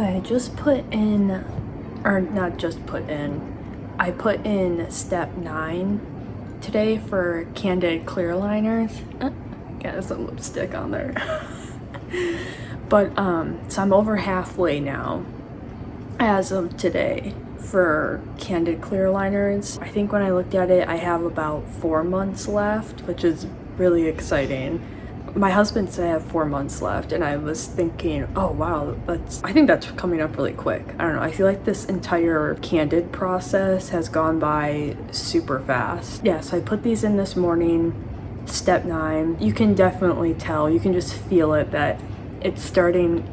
I just put in, or not just put in, I put in step 9 today for Candid clear liners. Got some lipstick on there. But so I'm over halfway now as of today for Candid clear liners. I think when I looked at it, I have about 4 months left, which is really exciting. My husband said I have 4 months left, and I was thinking, oh wow, I think that's coming up really quick. I don't know, I feel like this entire Candid process has gone by super fast. Yeah, so I put these in this morning, step 9. You can definitely tell, you can just feel it, that it's starting.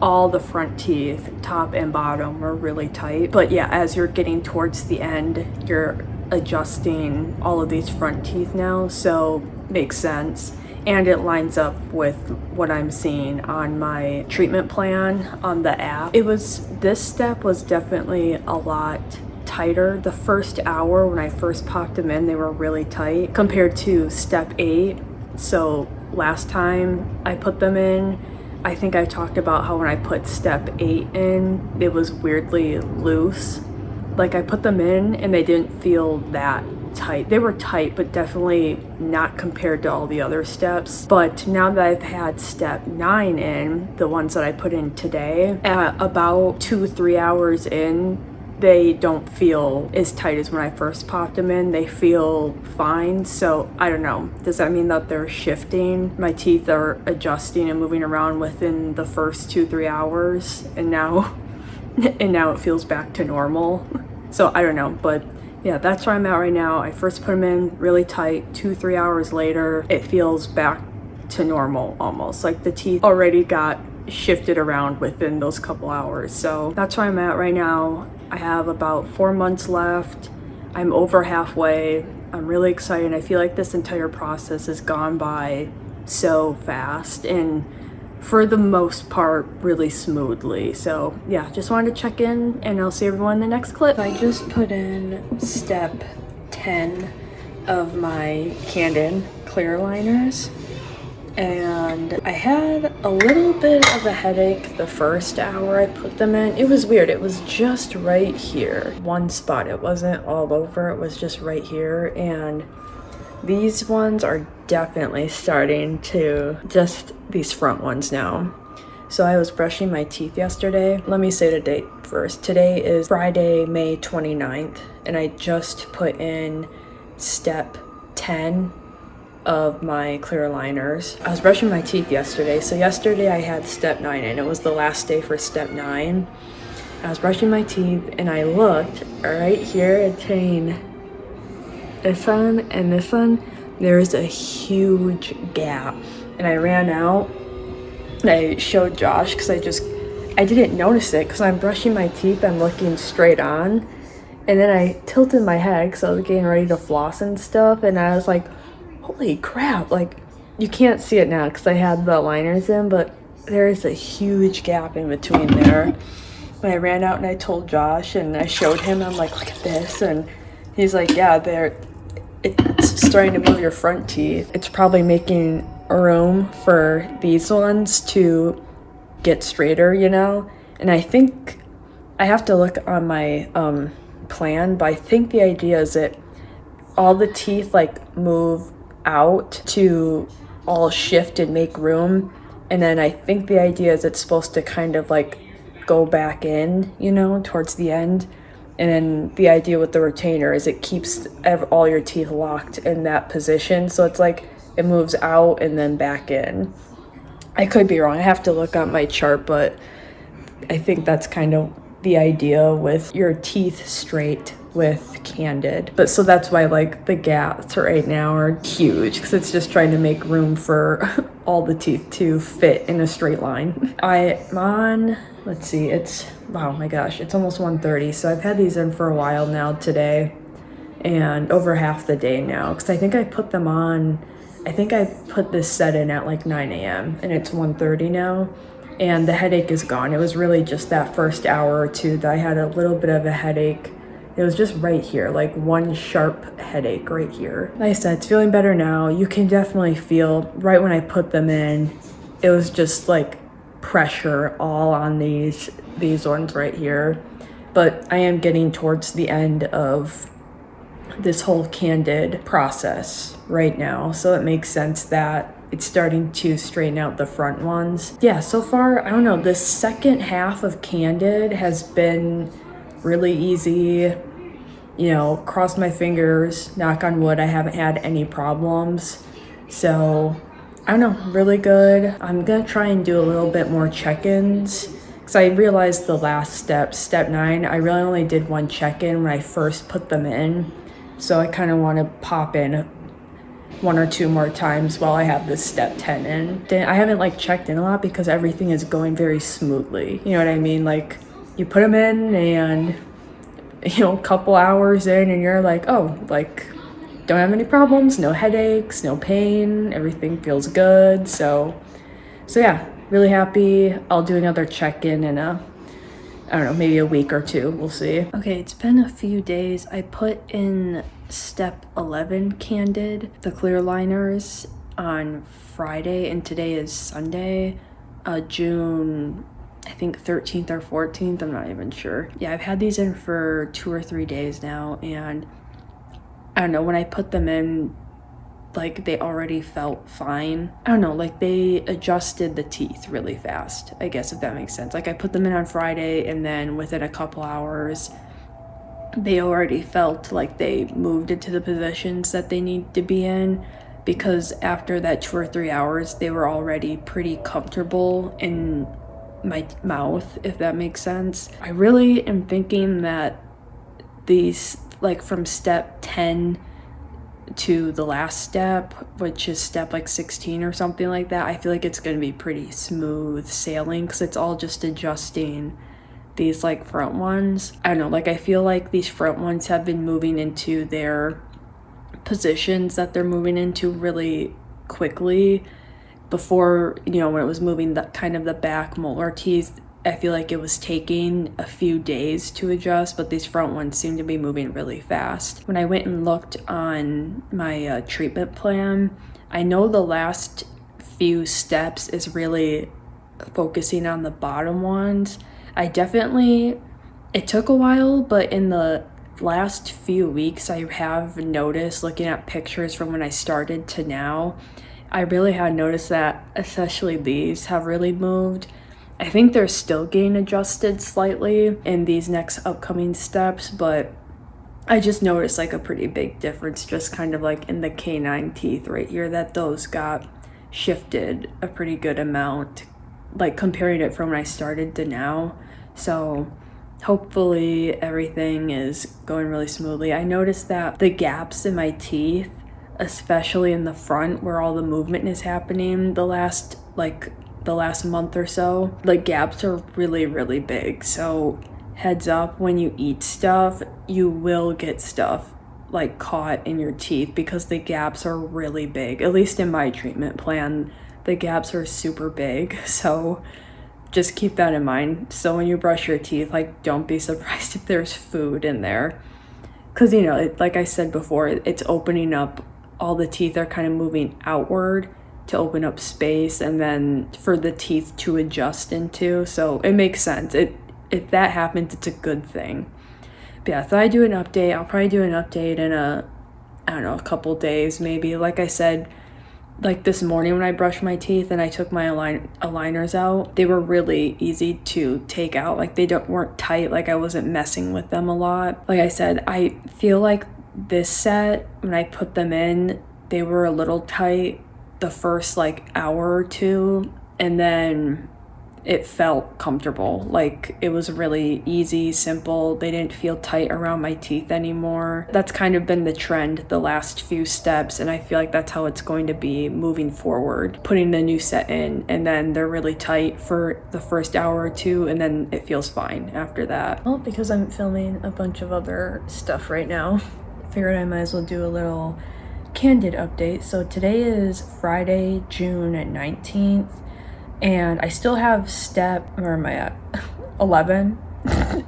All the front teeth, top and bottom, are really tight. But yeah, as you're getting towards the end, you're adjusting all of these front teeth now, so makes sense. And it lines up with what I'm seeing on my treatment plan on the app. This step was definitely a lot tighter. The first hour when I first popped them in, they were really tight compared to step 8. So last time I put them in, I think I talked about how when I put step 8 in, it was weirdly loose. Like I put them in and they didn't feel that tight. They were tight, but definitely not compared to all the other steps. But now that I've had step 9 in, the ones that I put in today, at about 2-3 hours in, they don't feel as tight as when I first popped them in. They feel fine. So I don't know, does that mean that they're shifting? My teeth are adjusting and moving around within the first 2-3 hours, and now it feels back to normal. So I don't know, but yeah, that's where I'm at right now. I first put them in really tight. 2-3 hours later, it feels back to normal almost. Like the teeth already got shifted around within those couple hours. So that's where I'm at right now. I have about 4 months left. I'm over halfway. I'm really excited. I feel like this entire process has gone by so fast, and for the most part, really smoothly. So yeah, just wanted to check in, and I'll see everyone in the next clip. I just put in step 10 of my Candid clear liners, and I had a little bit of a headache the first hour I put them in. It was weird. It was just right here, one spot. It wasn't all over. It was just right here, and these ones are definitely starting to, just these front ones now. So I was brushing my teeth yesterday. Let me say the date first. Today is Friday, May 29th, and I just put in step 10 of my clear liners. I was brushing my teeth yesterday. So yesterday I had step 9 and it was the last day for step 9. I was brushing my teeth and I looked right here between this one and this one. There's a huge gap, and I ran out and I showed Josh because I didn't notice it because I'm brushing my teeth, I'm looking straight on, and then I tilted my head because I was getting ready to floss and stuff, and I was like, holy crap, like you can't see it now because I had the liners in, but there is a huge gap in between there. But I ran out and I told Josh and I showed him, I'm like, look at this, and he's like, yeah, it's starting to move your front teeth. It's probably making room for these ones to get straighter, you know? And I think I have to look on my plan, but I think the idea is that all the teeth like move out to all shift and make room, and then I think the idea is it's supposed to kind of like go back in, you know, towards the end. And then the idea with the retainer is it keeps all your teeth locked in that position, so it's like it moves out and then back in. I could be wrong, I have to look on my chart, but I think that's kind of the idea with your teeth straight with Candid. But so that's why like the gaps right now are huge, because it's just trying to make room for all the teeth to fit in a straight line. I'm on, let's see, oh my gosh, it's almost 1:30, so I've had these in for a while now today, and over half the day now, because I think I put them on, I think I put this set in at like 9 a.m. and it's 1:30 now, and the headache is gone. It was really just that first hour or two that I had a little bit of a headache. It was just right here, like one sharp headache right here. Like I said, it's feeling better now. You can definitely feel, right when I put them in, it was just like pressure all on these ones right here. But I am getting towards the end of this whole Candid process right now, so it makes sense that it's starting to straighten out the front ones. Yeah, so far, I don't know, the second half of Candid has been really easy. You know, cross my fingers, knock on wood, I haven't had any problems. So, I don't know, really good. I'm gonna try and do a little bit more check-ins, because I realized the last step 9, I really only did one check-in when I first put them in. So I kind of want to pop in 1 or 2 more times while I have this step 10 in. I haven't like checked in a lot because everything is going very smoothly. You know what I mean? Like, you put them in and, you know, a couple hours in and you're like, oh, like, don't have any problems, no headaches, no pain, everything feels good. So yeah, really happy. I'll do another check-in in I don't know, maybe a week or 2, we'll see. Okay, it's been a few days. I put in step 11 Candid, the clear liners, on Friday, and today is Sunday, June, I think 13th or 14th, I'm not even sure. Yeah, I've had these in for 2 or 3 days now, and I don't know, when I put them in, like, they already felt fine. I don't know, like, they adjusted the teeth really fast, I guess, if that makes sense. Like, I put them in on Friday, and then within a couple hours, they already felt like they moved into the positions that they need to be in, because after that 2 or 3 hours, they were already pretty comfortable in my mouth, if that makes sense. I really am thinking that these, like, from step 10 to the last step, which is step like 16 or something like that, I feel like it's going to be pretty smooth sailing, because it's all just adjusting these like front ones. I don't know, like, I feel like these front ones have been moving into their positions that they're moving into really quickly. Before, you know, when it was moving the kind of the back molar teeth, I feel like it was taking a few days to adjust, but these front ones seem to be moving really fast. When I went and looked on my treatment plan, I know the last few steps is really focusing on the bottom ones. It took a while, but in the last few weeks, I have noticed, looking at pictures from when I started to now, I really had noticed that especially these have really moved. I think they're still getting adjusted slightly in these next upcoming steps, but I just noticed like a pretty big difference just kind of like in the canine teeth right here, that those got shifted a pretty good amount, like comparing it from when I started to now. So hopefully everything is going really smoothly. I noticed that the gaps in my teeth, especially in the front where all the movement is happening the last month or so, the gaps are really, really big. So heads up, when you eat stuff, you will get stuff like caught in your teeth because the gaps are really big. At least in my treatment plan, the gaps are super big. So just keep that in mind. So when you brush your teeth, like, don't be surprised if there's food in there. Because, you know, like I said before, it's opening up, all the teeth are kind of moving outward to open up space and then for the teeth to adjust into. So it makes sense. If that happens, it's a good thing. But yeah, if I do an update, I'll probably do an update in a couple days maybe. Like I said, like this morning when I brushed my teeth and I took my aligners out, they were really easy to take out. Like they weren't tight, like I wasn't messing with them a lot. Like I said, I feel like this set, when I put them in, they were a little tight the first like hour or two, and then it felt comfortable. Like it was really easy, simple. They didn't feel tight around my teeth anymore. That's kind of been the trend the last few steps, and I feel like that's how it's going to be moving forward. Putting the new set in, and then they're really tight for the first hour or two, and then it feels fine after that. Well, because I'm filming a bunch of other stuff right now, I figured I might as well do a little Candid update. So today is Friday, June 19th. And I still have where am I at? 11.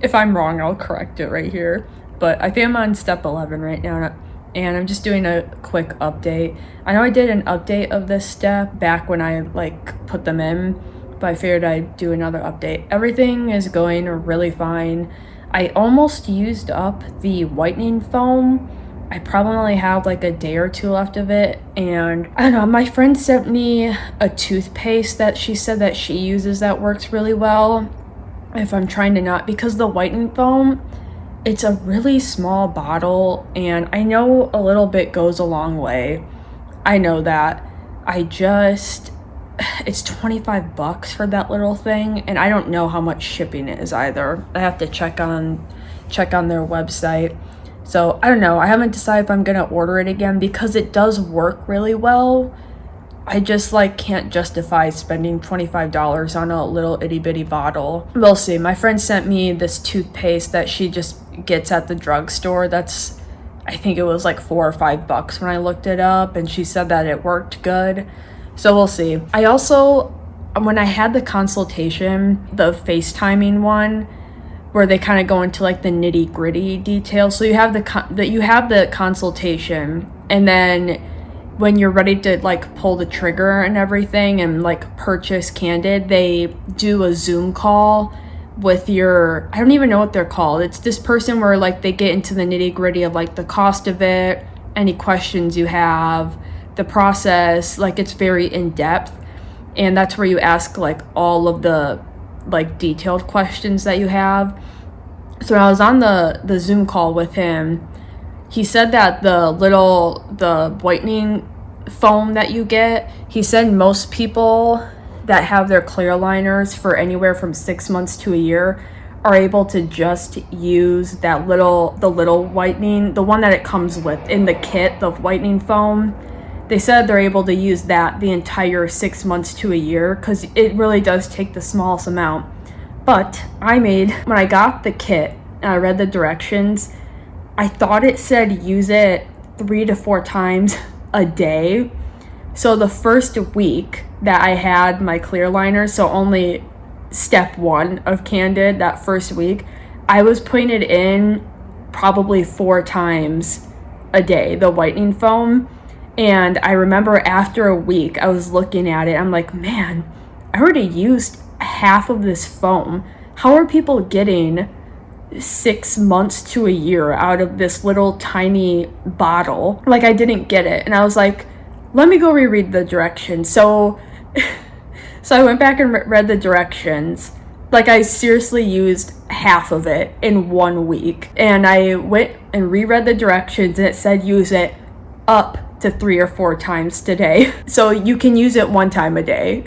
If I'm wrong, I'll correct it right here. But I think I'm on step 11 right now. And I'm just doing a quick update. I know I did an update of this step back when I like put them in, but I figured I'd do another update. Everything is going really fine. I almost used up the whitening foam. I probably only have like a day or two left of it, and I don't know, my friend sent me a toothpaste that she said that she uses that works really well if I'm trying to not, because the whitening foam, it's a really small bottle, and I know a little bit goes a long way. I know that. It's $25 for that little thing, and I don't know how much shipping it is either. I have to check on their website. So I don't know. I haven't decided if I'm gonna order it again because it does work really well. I just like can't justify spending $25 on a little itty bitty bottle. We'll see. My friend sent me this toothpaste that she just gets at the drugstore. I think it was like $4 or $5 when I looked it up, and she said that it worked good. So we'll see. I also, when I had the consultation, the FaceTiming one, where they kind of go into like the nitty gritty details. So you have the consultation, and then when you're ready to like pull the trigger and everything and like purchase Candid, they do a Zoom call with I don't even know what they're called. It's this person where like they get into the nitty gritty of like the cost of it, any questions you have, the process, like it's very in depth, and that's where you ask like all of the like detailed questions that you have. So when I was on the Zoom call with him, he said that the whitening foam that you get, he said most people that have their clear liners for anywhere from 6 months to a year are able to just use the little whitening, the one that it comes with in the kit, the whitening foam. They said they're able to use that the entire 6 months to a year because it really does take the smallest amount. But when I got the kit and I read the directions, I thought it said use it 3 to 4 times a day. So the first week that I had my clear liner, so only step 1 of Candid, that first week, I was putting it in probably 4 times a day, the whitening foam. And I remember after a week, I was looking at it, I'm like, man, I already used half of this foam. How are people getting 6 months to a year out of this little tiny bottle? Like, I didn't get it. And I was like, let me go reread the directions. So I went back and read the directions. Like, I seriously used half of it in 1 week. And I went and reread the directions, and it said use it up to 3 or 4 times today. So you can use it 1 time a day.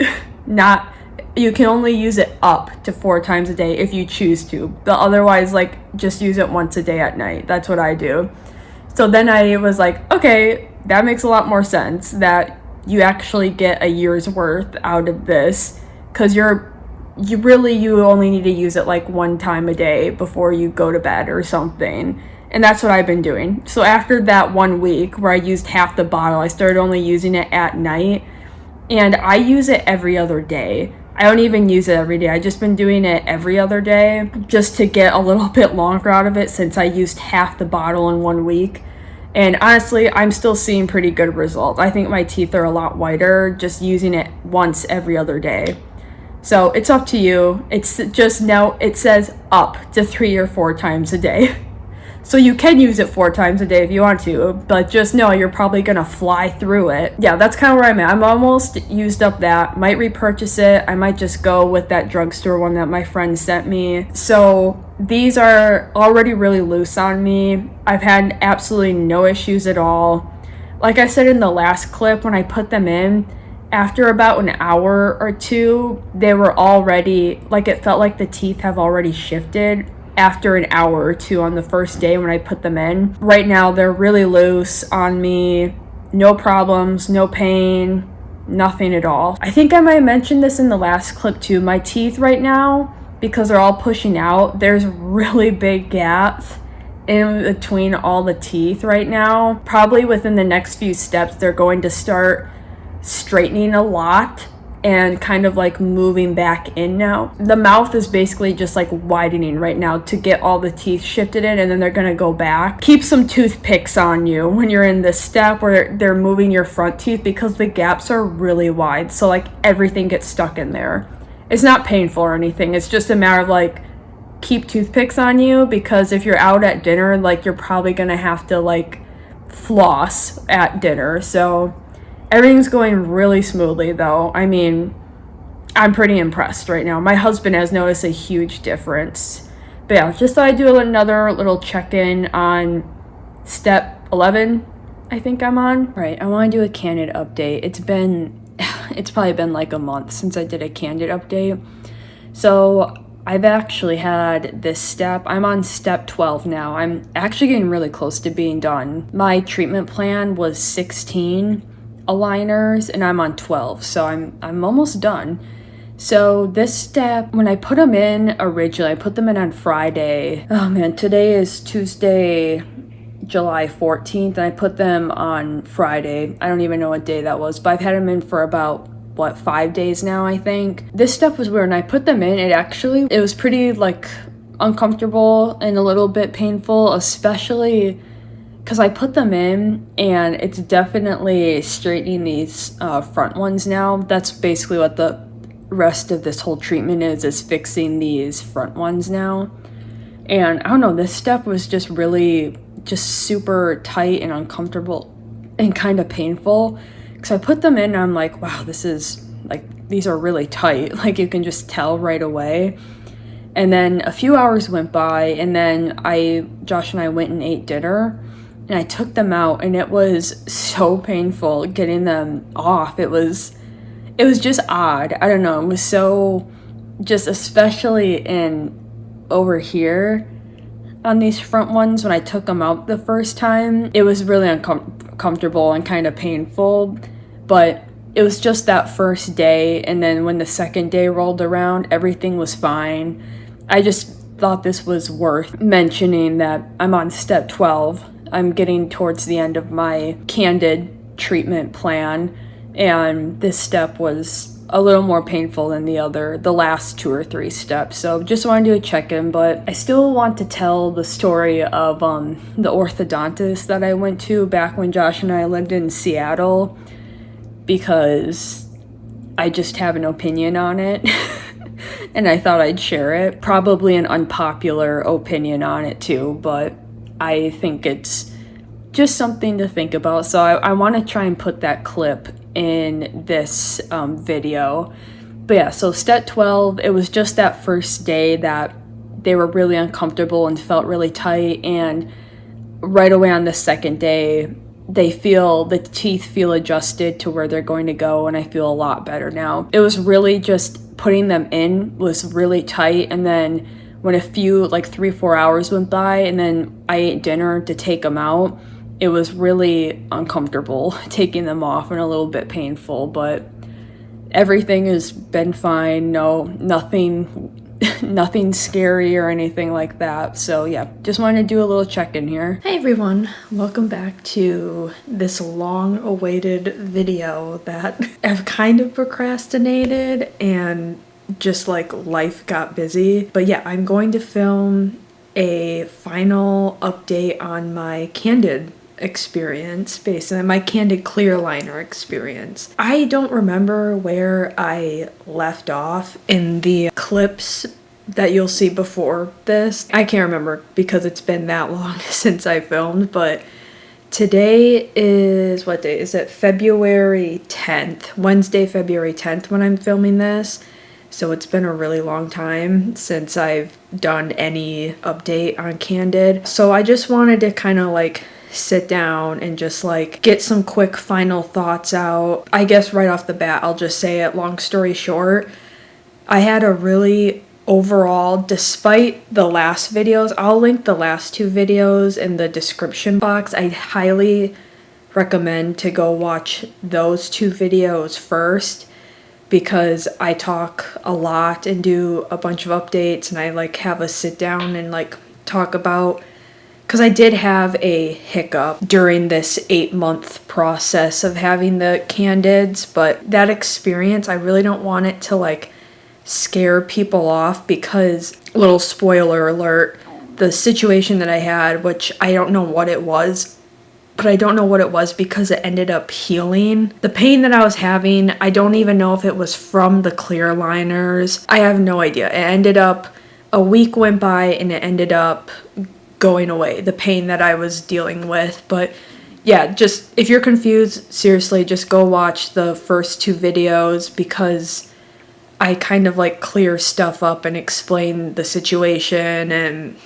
You can only use it up to 4 times a day if you choose to. But otherwise, like, just use it once a day at night. That's what I do. So then I was like, okay, that makes a lot more sense that you actually get a year's worth out of this, because you only need to use it like 1 time a day before you go to bed or something. And that's what I've been doing. So after that 1 week where I used half the bottle, I started only using it at night. And I use it every other day. I don't even use it every day. I've just been doing it every other day just to get a little bit longer out of it, since I used half the bottle in 1 week. And honestly, I'm still seeing pretty good results. I think my teeth are a lot whiter just using it once every other day. So it's up to you. It's just now it says up to 3 or 4 times a day. So you can use it 4 times a day if you want to, but just know you're probably gonna fly through it. Yeah, that's kind of where I'm at. I'm almost used up that. Might repurchase it. I might just go with that drugstore one that my friend sent me. So these are already really loose on me. I've had absolutely no issues at all. Like I said in the last clip, when I put them in, after about an hour or two, they were already, like, it felt like the teeth have already shifted after an hour or two on the first day when I put them in. Right now, they're really loose on me. No problems, no pain, nothing at all. I think I might have mentioned this in the last clip too. My teeth right now, because they're all pushing out, there's really big gaps in between all the teeth right now. Probably within the next few steps, they're going to start straightening a lot and kind of like moving back in now. The mouth is basically just like widening right now to get all the teeth shifted in, and then they're gonna go back. Keep some toothpicks on you when you're in this step where they're moving your front teeth, because the gaps are really wide, so like everything gets stuck in there. it's not painful or anything. It's just a matter of like, keep toothpicks on you, because if you're out at dinner, like, you're probably gonna have to like floss at dinner. So everything's going really smoothly though. I mean, I'm pretty impressed right now. My husband has noticed a huge difference. But yeah, just thought I'd do another little check-in on step 11, I think I'm on. Right, I want to do a Candid update. It's probably been like a month since I did a Candid update. So I've actually had this step. I'm on step 12 now. I'm actually getting really close to being done. My treatment plan was 16 aligners and I'm on 12, so I'm almost done. So this step, when I put them in originally, I put them in on Friday. Oh man, today is Tuesday, July 14th, and I put them on Friday. I don't even know what day that was, but I've had them in for about, 5 days now, I think. This step was weird. When I put them in, it was pretty like uncomfortable and a little bit painful, especially because I put them in and it's definitely straightening these front ones now. That's basically what the rest of this whole treatment is fixing these front ones now. And I don't know, this step was just super tight and uncomfortable and kind of painful, because I put them in and I'm like, wow, these are really tight, like you can just tell right away. And then a few hours went by, and then Josh and I went and ate dinner, and I took them out, and it was so painful getting them off. It was just odd. I don't know. It was so, just especially over here on these front ones, when I took them out the first time, it was really uncomfortable and kind of painful. But it was just that first day, and then when the second day rolled around, everything was fine. I just thought this was worth mentioning that I'm on step 12. I'm getting towards the end of my Candid treatment plan, and this step was a little more painful than the last 2 or 3 steps. So just wanted to do a check-in, but I still want to tell the story of the orthodontist that I went to back when Josh and I lived in Seattle, because I just have an opinion on it. And I thought I'd share it. Probably an unpopular opinion on it too, but I think it's just something to think about. So I want to try and put that clip in this video. But yeah, so step 12, it was just that first day that they were really uncomfortable and felt really tight, and right away on the second day, the teeth feel adjusted to where they're going to go, and I feel a lot better now. It was really just putting them in was really tight, and then when a few, 3-4 hours went by, and then I ate dinner to take them out, it was really uncomfortable taking them off and a little bit painful, but everything has been fine. No, nothing scary or anything like that. So yeah, just wanted to do a little check-in here. Hey everyone, welcome back to this long-awaited video that I've kind of procrastinated, and just life got busy. But yeah, I'm going to film a final update on my Candid experience, based on my Candid clear liner experience. I don't remember where I left off in the clips that you'll see before this. I can't remember because it's been that long since I filmed, but today is, what day is it? February 10th, Wednesday, February 10th when I'm filming this. So it's been a really long time since I've done any update on Candid. So I just wanted to kind of sit down and just get some quick final thoughts out. I guess right off the bat, I'll just say it, long story short, I had a really overall, despite the last videos, I'll link the last 2 videos in the description box. I highly recommend to go watch those 2 videos first, because I talk a lot and do a bunch of updates, and I have a sit down and talk about, because I did have a hiccup during this 8-month process of having the Candids, but that experience, I really don't want it to scare people off, because, little spoiler alert, the situation that I had, which I don't know what it was, but I don't know what it was because it ended up healing. The pain that I was having, I don't even know if it was from the clear liners. I have no idea. It ended up, a week went by and it ended up going away, the pain that I was dealing with. But yeah, just if you're confused, seriously, just go watch the first 2 videos because I kind of like clear stuff up and explain the situation and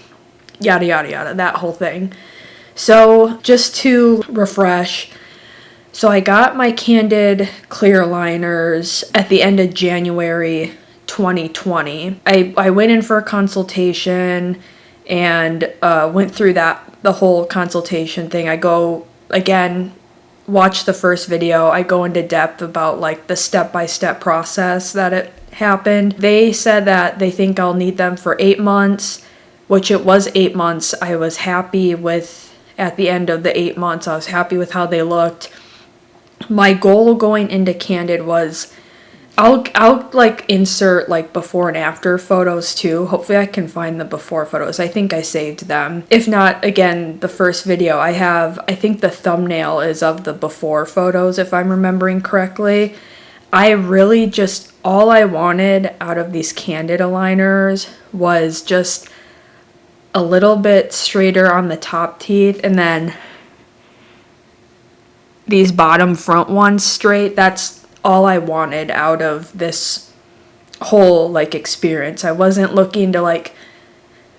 yada yada yada, that whole thing. So just to refresh, so I got my Candid clear liners at the end of January 2020. I went in for a consultation and went through the whole consultation thing. I go, again, watch the first video. I go into depth about like the step-by-step process that it happened. They said that they think I'll need them for 8 months, which it was 8 months. I was happy with, at the end of the 8 months, I was happy with how they looked. My goal going into Candid was, I'll like insert like before and after photos too. Hopefully I can find the before photos. I think I saved them. If not, again, the first video I think the thumbnail is of the before photos if I'm remembering correctly. I really just, all I wanted out of these Candid aligners was just a little bit straighter on the top teeth and then these bottom front ones straight. That's all I wanted out of this whole like experience. I wasn't looking to like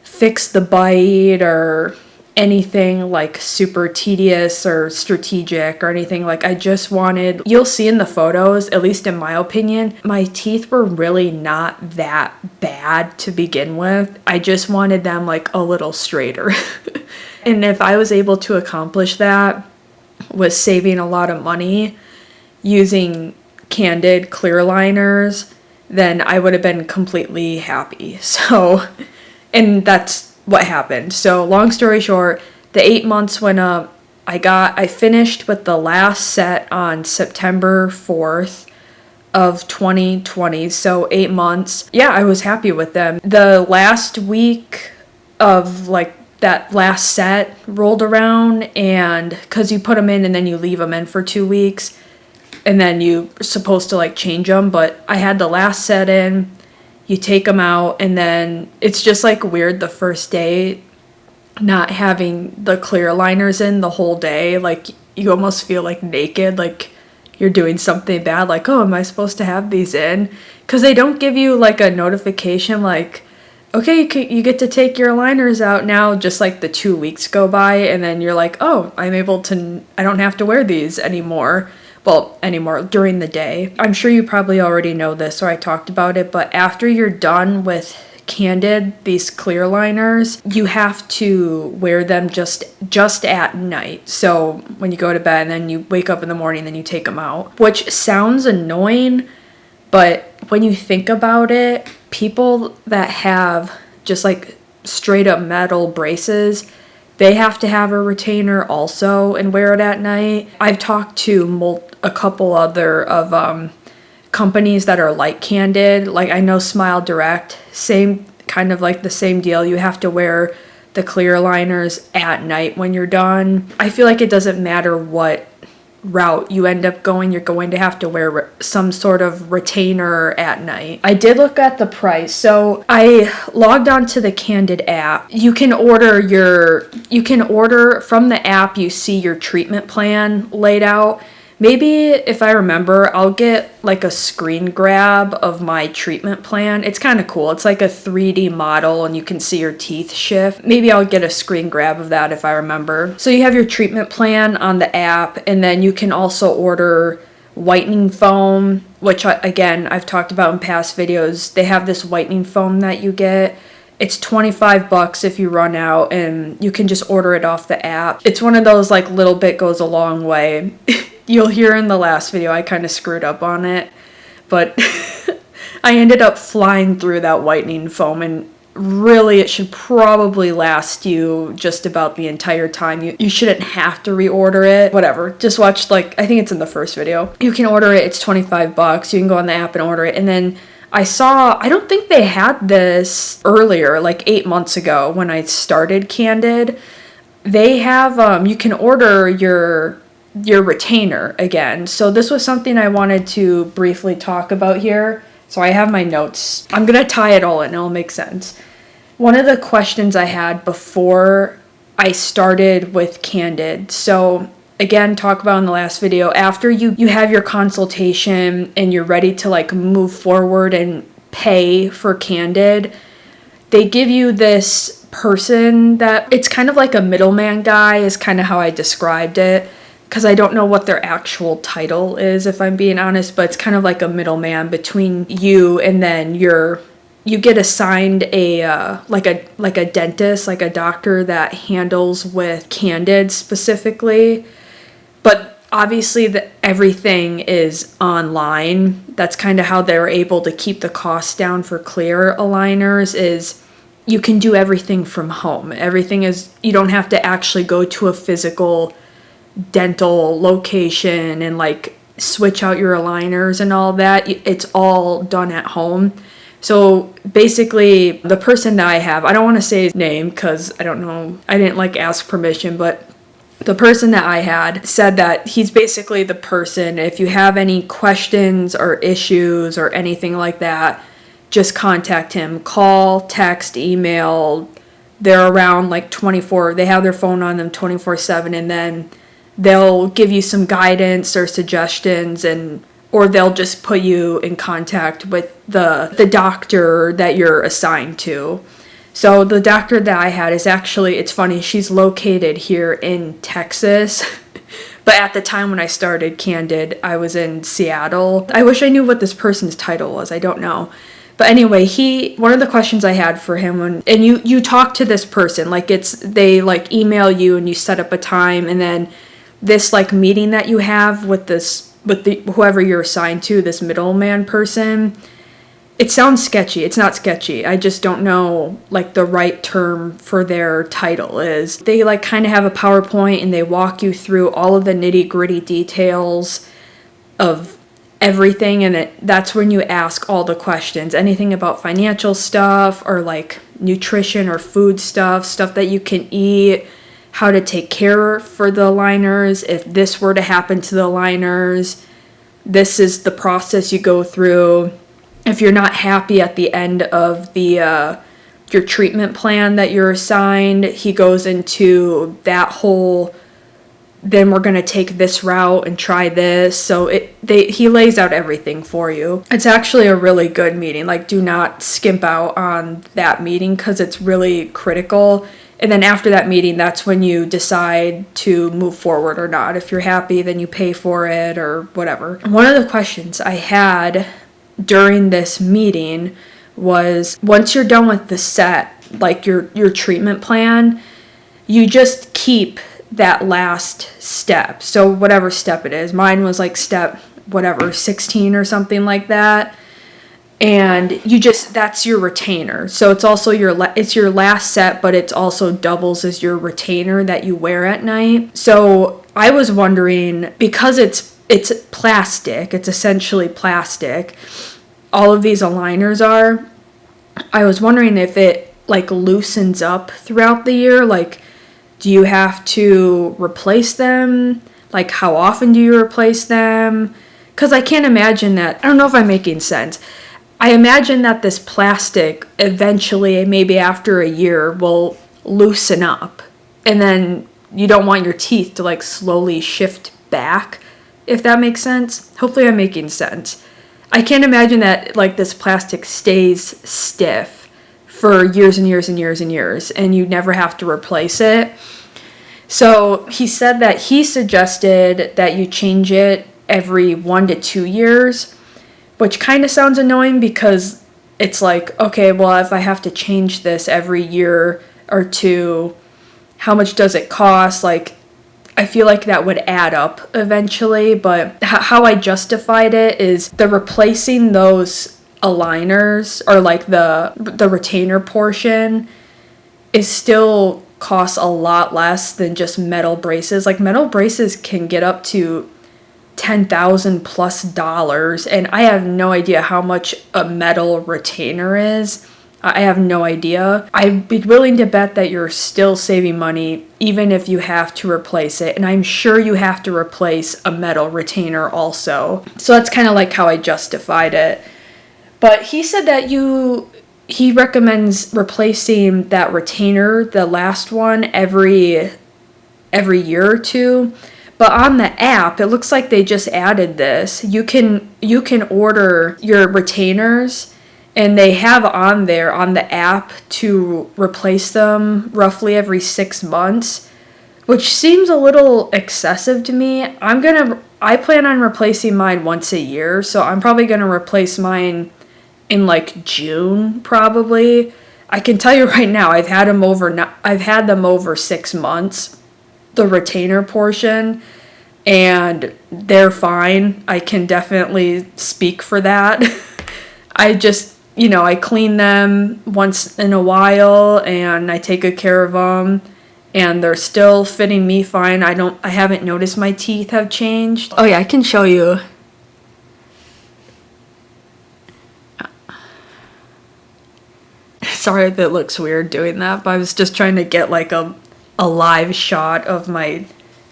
fix the bite or anything like super tedious or strategic or anything. Like I just wanted, you'll see in the photos, at least in my opinion, my teeth were really not that bad to begin with. I just wanted them like a little straighter. And if I was able to accomplish that with saving a lot of money using Candid clear liners, then I would have been completely happy. So, and that's what happened. So long story short, the 8 months went up. I finished with the last set on September 4th of 2020. So 8 months. Yeah, I was happy with them. The last week of like that last set rolled around, and because you put them in and then you leave them in for 2 weeks and then you're supposed to like change them, but I had the last set in, you take them out, and then it's just like weird the first day not having the clear liners in the whole day. Like you almost feel like naked, like you're doing something bad, like, oh, am I supposed to have these in? Because they don't give you like a notification like, okay, you get to take your aligners out now. Just like the 2 weeks go by and then you're like, oh, I don't have to wear these anymore. Well, anymore during the day. I'm sure you probably already know this or I talked about it, but after you're done with Candid, these clear liners, you have to wear them just at night. So when you go to bed and then you wake up in the morning, then you take them out, which sounds annoying, but when you think about it, people that have just like straight up metal braces, they have to have a retainer also and wear it at night. I've talked to a couple other of companies that are like Candid. Like I know Smile Direct, same kind of like the same deal. You have to wear the clear liners at night when you're done. I feel like it doesn't matter what route you end up going, you're going to have to wear some sort of retainer at night. I did look at the price. So I logged on to the Candid app. You can order from the app, you see your treatment plan laid out. Maybe if I remember, I'll get like a screen grab of my treatment plan. It's kind of cool. It's like a 3D model and you can see your teeth shift. Maybe I'll get a screen grab of that if I remember. So you have your treatment plan on the app, and then you can also order whitening foam, which again, I've talked about in past videos. They have this whitening foam that you get. It's $25 if you run out, and you can just order it off the app. It's one of those like little bit goes a long way. You'll hear in the last video I kind of screwed up on it, but I ended up flying through that whitening foam, and really it should probably last you just about the entire time. You shouldn't have to reorder it. Whatever, just watch, like, I think it's in the first video. You can order it, it's $25. You can go on the app and order it, and then I don't think they had this earlier, like 8 months ago when I started Candid. they have, you can order your retainer again. So this was something I wanted to briefly talk about here. So I have my notes. I'm gonna tie it all in, it'll make sense. One of the questions I had before I started with Candid, so again, talk about in the last video, after you have your consultation and you're ready to like move forward and pay for Candid, they give you this person that, it's kind of like a middleman guy is kind of how I described it, because I don't know what their actual title is, if I'm being honest, but it's kind of like a middleman between you and then you get assigned a like a dentist, like a doctor that handles with Candid specifically. But obviously everything is online. That's kind of how they're able to keep the costs down for clear aligners, is you can do everything from home. Everything is, you don't have to actually go to a physical dental location and like switch out your aligners and all that. It's all done at home. So basically the person that I have, I don't want to say his name because I don't know, I didn't like ask permission, but the person that I had said that he's basically the person, if you have any questions or issues or anything like that, just contact him. Call, text, email. They're around like 24, they have their phone on them 24/7, and then they'll give you some guidance or suggestions, or they'll just put you in contact with the doctor that you're assigned to. So the doctor that I had is actually, it's funny, she's located here in Texas. But at the time when I started Candid, I was in Seattle. I wish I knew what this person's title was. I don't know. But anyway, one of the questions I had for him, and you talk to this person, like they like email you and you set up a time, and then this like meeting that you have with whoever you're assigned to, this middleman person, it sounds sketchy. It's not sketchy. I just don't know like the right term for their title is. They like kind of have a PowerPoint and they walk you through all of the nitty-gritty details of everything, and that's when you ask all the questions. Anything about financial stuff or like nutrition or food stuff that you can eat, how to take care for the aligners. If this were to happen to the aligners, this is the process you go through. If you're not happy at the end of your treatment plan that you're assigned, he goes into that whole, then we're going to take this route and try this. So he lays out everything for you. It's actually a really good meeting. Like, do not skimp out on that meeting because it's really critical. And then after that meeting, that's when you decide to move forward or not. If you're happy, then you pay for it or whatever. One of the questions I had during this meeting was, once you're done with the set, like your treatment plan, you just keep that last step. So whatever step it is, mine was like step whatever 16 or something like that, and that's your retainer. So it's also it's your last set, but it also doubles as your retainer that you wear at night. So I was wondering, because it's plastic, it's essentially plastic, all of these aligners are, I was wondering if it like loosens up throughout the year. Like, do you have to replace them? Like, how often do you replace them? Because I can't imagine that, I don't know if I'm making sense. I imagine that this plastic eventually, maybe after a year, will loosen up. And then you don't want your teeth to like slowly shift back, if that makes sense. Hopefully I'm making sense. I can't imagine that like this plastic stays stiff for years and years and years and years, and you never have to replace it. So he said that he suggested that you change it every 1 to 2 years, which kind of sounds annoying because it's like, okay, well, if I have to change this every year or two, how much does it cost? Like, I feel like that would add up eventually, but how I justified it is the replacing those aligners, or like the retainer portion, is still costs a lot less than just metal braces. Like, metal braces can get up to $10,000+ plus, and I have no idea how much a metal retainer is. I have no idea. I'd be willing to bet that you're still saving money even if you have to replace it. And I'm sure you have to replace a metal retainer also. So that's kind of like how I justified it. But he said that he recommends replacing that retainer, the last one, every year or two. But on the app, it looks like they just added this. You can order your retainers, and they have on there on the app to replace them roughly every 6 months, which seems a little excessive to me. I plan on replacing mine once a year, so I'm probably gonna replace mine in like June probably. I can tell you right now, I've had them over 6 months, the retainer portion, and they're fine. I can definitely speak for that. I just, I clean them once in a while and I take good care of them, and they're still fitting me fine. I haven't noticed my teeth have changed. Oh yeah, I can show you. Sorry if it looks weird doing that, but I was just trying to get like a live shot of my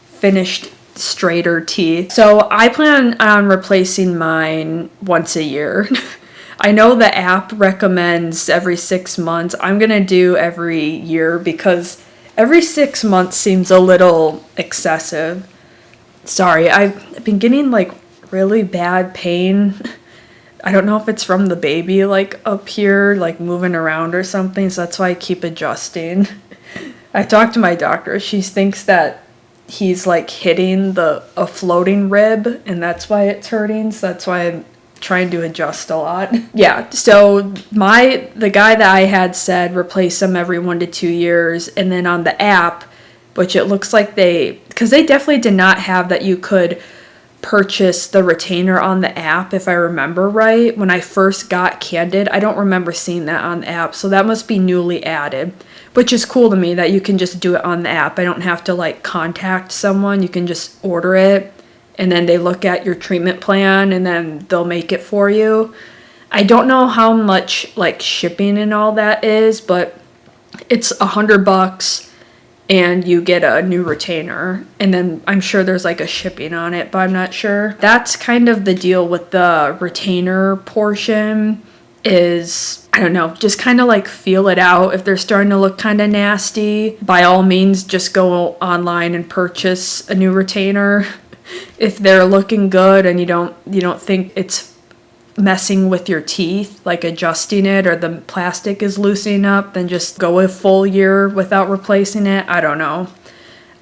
finished straighter teeth. So I plan on replacing mine once a year. I know the app recommends every 6 months. I'm gonna do every year because every 6 months seems a little excessive. Sorry, I've been getting like really bad pain. I don't know if it's from the baby like up here, like moving around or something, so that's why I keep adjusting. I talked to my doctor. She thinks that he's like hitting a floating rib, and that's why it's hurting, so that's why I'm trying to adjust a lot. Yeah, so the guy that I had said replace them every 1 to 2 years, and then on the app, which it looks like because they definitely did not have that you could purchase the retainer on the app, if I remember right. When I first got Candid, I don't remember seeing that on the app, so that must be newly added, which is cool to me that you can just do it on the app. I don't have to like contact someone. You can just order it, and then they look at your treatment plan, and then they'll make it for you. I don't know how much like shipping and all that is, but it's $100 and you get a new retainer, and then I'm sure there's like a shipping on it, but I'm not sure. That's kind of the deal with the retainer portion is, I don't know, just kind of like feel it out. If they're starting to look kind of nasty, by all means just go online and purchase a new retainer. If they're looking good and you don't think it's messing with your teeth, like adjusting it, or the plastic is loosening up, then just go a full year without replacing it. I don't know.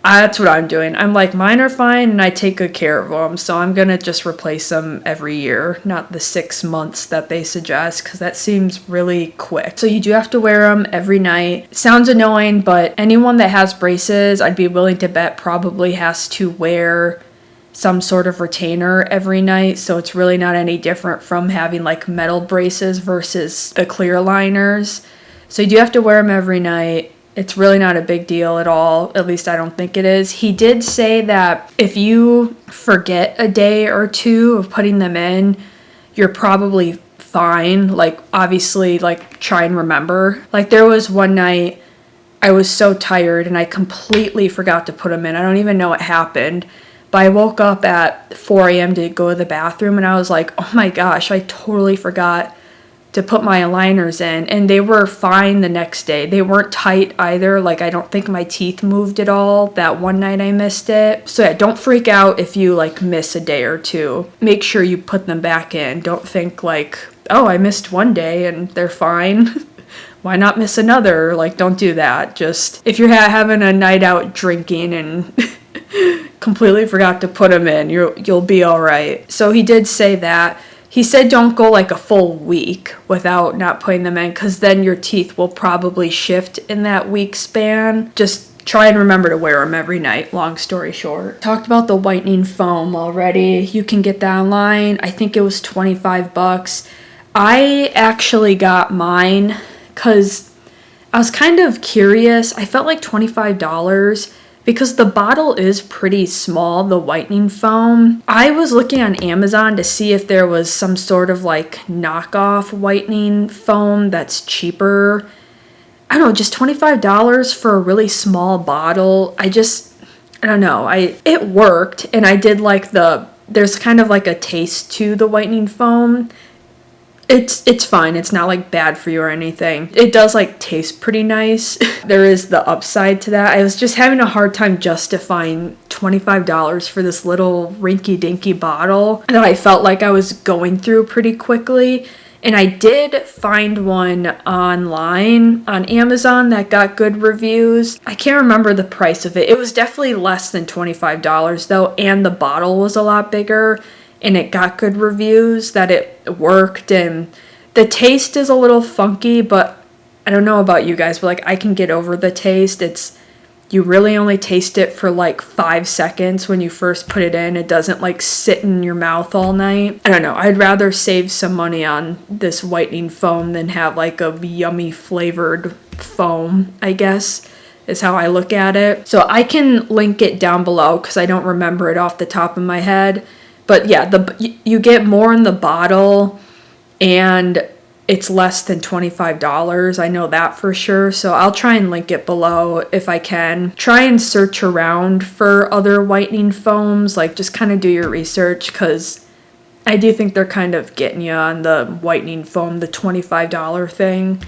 That's what I'm doing. I'm like, mine are fine and I take good care of them, so I'm gonna just replace them every year, not the 6 months that they suggest, because that seems really quick. So you do have to wear them every night. Sounds annoying, but anyone that has braces, I'd be willing to bet probably has to wear some sort of retainer every night, so it's really not any different from having like metal braces versus the clear liners. So you do have to wear them every night. It's really not a big deal at all, at least I don't think it is. He did say that if you forget a day or two of putting them in, you're probably fine. Like obviously, like try and remember. Like there was one night I was so tired and I completely forgot to put them in. I don't even know what happened. But I woke up at 4 a.m. to go to the bathroom, and I was like, oh my gosh, I totally forgot to put my aligners in. And they were fine the next day. They weren't tight either. Like, I don't think my teeth moved at all that one night I missed it. So yeah, don't freak out if you like miss a day or two. Make sure you put them back in. Don't think like, oh, I missed one day and they're fine. Why not miss another? Like, don't do that. Just if you're having a night out drinking and completely forgot to put them in, you'll be all right. So he did say that. He said don't go like a full week without not putting them in, because then your teeth will probably shift in that week span. Just try and remember to wear them every night, long story short. Talked about the whitening foam already. You can get that online. I think it was $25. I actually got mine because I was kind of curious. I felt like $25 because the bottle is pretty small, the whitening foam. I was looking on Amazon to see if there was some sort of like knockoff whitening foam that's cheaper. I don't know, just $25 for a really small bottle. I don't know. It worked, and I did like there's kind of like a taste to the whitening foam. It's fine. It's not like bad for you or anything. It does like taste pretty nice. There is the upside to that. I was just having a hard time justifying $25 for this little rinky-dinky bottle that I felt like I was going through pretty quickly. And I did find one online on Amazon that got good reviews. I can't remember the price of it. It was definitely less than $25 though, and the bottle was a lot bigger, and it got good reviews that it worked. And the taste is a little funky, but I don't know about you guys, but like I can get over the taste. You really only taste it for like 5 seconds when you first put it in. It doesn't like sit in your mouth all night. I don't know. I'd rather save some money on this whitening foam than have like a yummy flavored foam, I guess, is how I look at it. So I can link it down below because I don't remember it off the top of my head. But yeah, you get more in the bottle, and it's less than $25. I know that for sure. So I'll try and link it below if I can. Try and search around for other whitening foams. Like just kind of do your research, because I do think they're kind of getting you on the whitening foam, the $25 thing,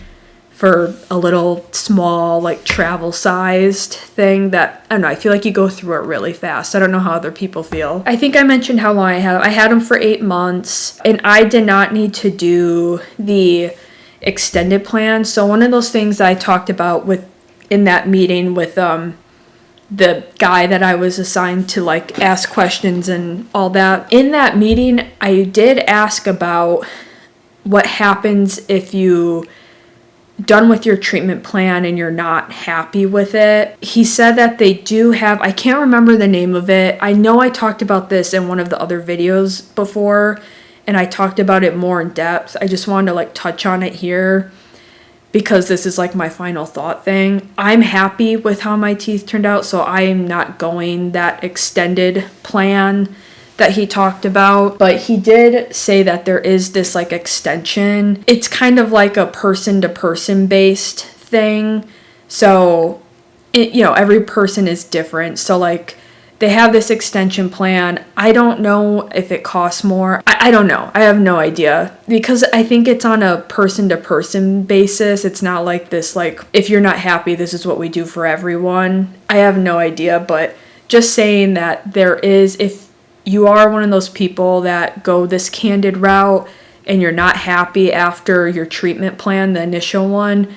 for a little small like travel sized thing that, I don't know, I feel like you go through it really fast. I don't know how other people feel. I think I mentioned how long I had them. I had them for 8 months, and I did not need to do the extended plan. So one of those things I talked about in that meeting with the guy that I was assigned to like ask questions and all that. In that meeting, I did ask about what happens if you done with your treatment plan and you're not happy with it. He said that they do have, I can't remember the name of it. I know I talked about this in one of the other videos before, and I talked about it more in depth. I just wanted to like touch on it here because this is like my final thought thing. I'm happy with how my teeth turned out, so I'm not going that extended plan that he talked about, but he did say that there is this like extension. It's kind of like a person to person based thing. So every person is different. So like they have this extension plan. I don't know if it costs more. I don't know. I have no idea, because I think it's on a person to person basis. It's not like this, like if you're not happy, this is what we do for everyone. I have no idea, but just saying that there is, if you are one of those people that go this Candid route and you're not happy after your treatment plan, the initial one,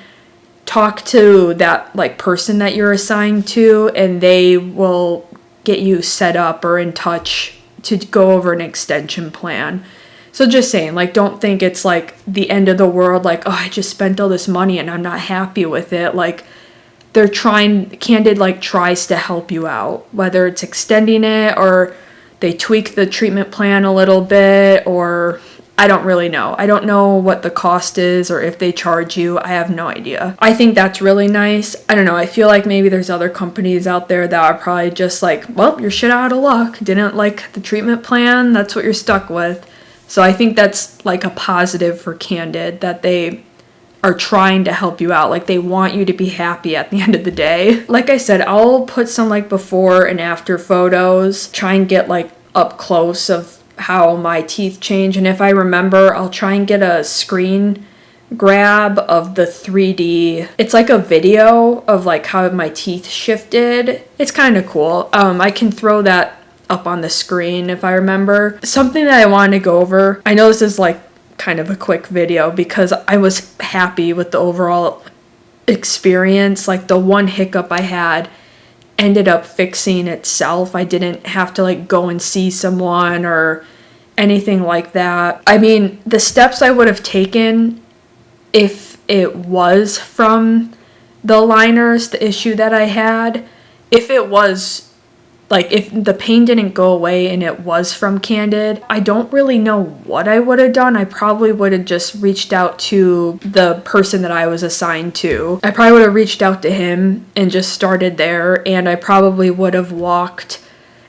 talk to that like person that you're assigned to, and they will get you set up or in touch to go over an extension plan. So just saying, like, don't think it's like the end of the world, like, oh, I just spent all this money and I'm not happy with it. Like, Candid like tries to help you out, whether it's extending it or they tweak the treatment plan a little bit, or I don't really know. I don't know what the cost is or if they charge you. I have no idea. I think that's really nice. I don't know. I feel like maybe there's other companies out there that are probably just like, well, you're shit out of luck. Didn't like the treatment plan. That's what you're stuck with. So I think that's like a positive for Candid, that they are trying to help you out. Like they want you to be happy at the end of the day. Like I said, I'll put some like before and after photos, try and get like up close of how my teeth change. And if I remember, I'll try and get a screen grab of the 3D. It's like a video of like how my teeth shifted. It's kind of cool. I can throw that up on the screen if I remember. Something that I wanted to go over. I know this is like kind of a quick video because I was happy with the overall experience. Like the one hiccup I had ended up fixing itself. I didn't have to like go and see someone or anything like that. I mean, the steps I would have taken if it was from the liners, the issue that I had, if it was like if the pain didn't go away and it was from Candid, I don't really know what I would have done. I probably would have just reached out to the person that I was assigned to. I probably would have reached out to him and just started there, and I probably would have walked.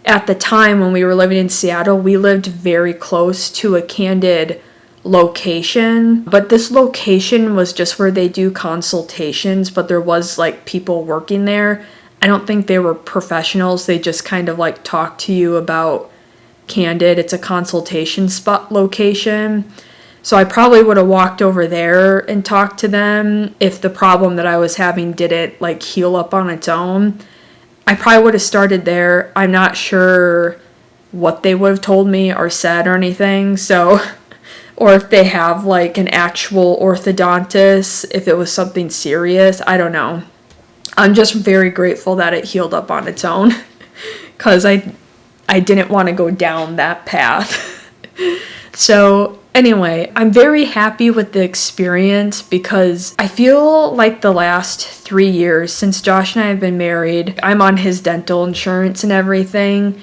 At the time when we were living in Seattle, we lived very close to a Candid location, but this location was just where they do consultations, but there was like people working there. I don't think they were professionals. They just kind of like talk to you about Candid. It's a consultation spot location. So I probably would have walked over there and talked to them if the problem that I was having didn't like heal up on its own. I probably would have started there. I'm not sure what they would have told me or said or anything. So, or if they have like an actual orthodontist, if it was something serious, I don't know. I'm just very grateful that it healed up on its own because I didn't want to go down that path. So anyway, I'm very happy with the experience because I feel like the last 3 years since Josh and I have been married, I'm on his dental insurance and everything.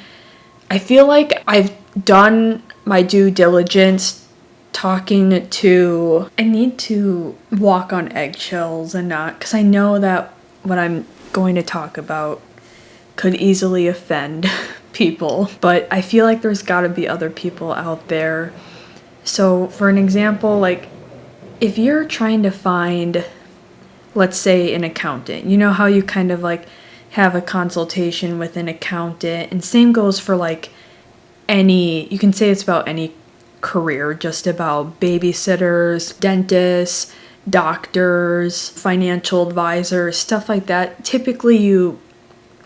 I feel like I've done my due diligence talking to, I need to walk on eggshells and not, because I know that what I'm going to talk about could easily offend people, but I feel like there's got to be other people out there. So for an example, like if you're trying to find, let's say, an accountant, you know how you kind of like have a consultation with an accountant, and same goes for like any, you can say it's about any career, just about babysitters, dentists, doctors, financial advisors, stuff like that. Typically you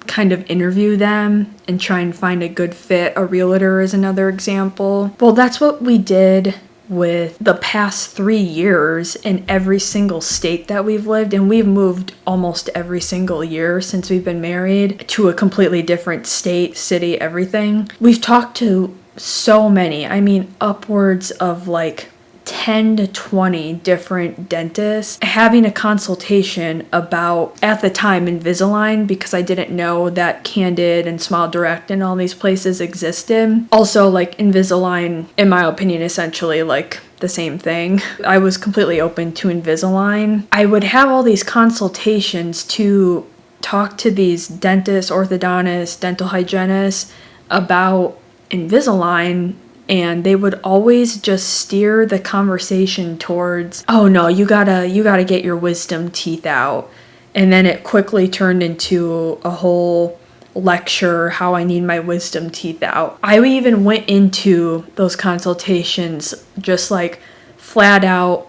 kind of interview them and try and find a good fit. A realtor is another example. Well, that's what we did with the past 3 years in every single state that we've lived, and we've moved almost every single year since we've been married to a completely different state, city, everything. We've talked to so many, I mean upwards of like 10 to 20 different dentists, having a consultation about, at the time, Invisalign, because I didn't know that Candid and Smile Direct and all these places existed. Also, like Invisalign, in my opinion, essentially like the same thing. I was completely open to Invisalign. I would have all these consultations to talk to these dentists, orthodontists, dental hygienists about Invisalign, and they would always just steer the conversation towards, oh no, you gotta get your wisdom teeth out. And then it quickly turned into a whole lecture how I need my wisdom teeth out. I even went into those consultations just like flat out,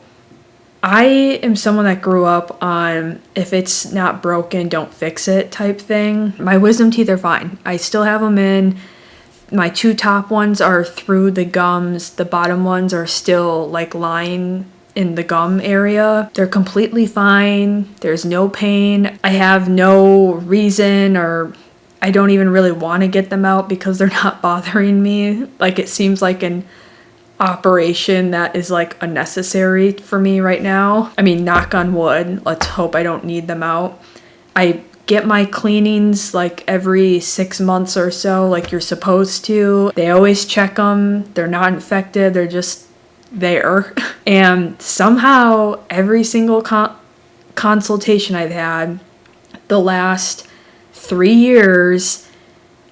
I am someone that grew up on if it's not broken, don't fix it type thing. My wisdom teeth are fine. I still have them in. My 2 top ones are through the gums. The bottom ones are still like lying in the gum area. They're completely fine. There's no pain. I have no reason, or I don't even really want to get them out because they're not bothering me. Like it seems like an operation that is like unnecessary for me right now. I mean, knock on wood. Let's hope I don't need them out. I get my cleanings like every 6 months or so, like you're supposed to. They always check them. They're not infected. They're just there. And somehow every single consultation I've had the last 3 years,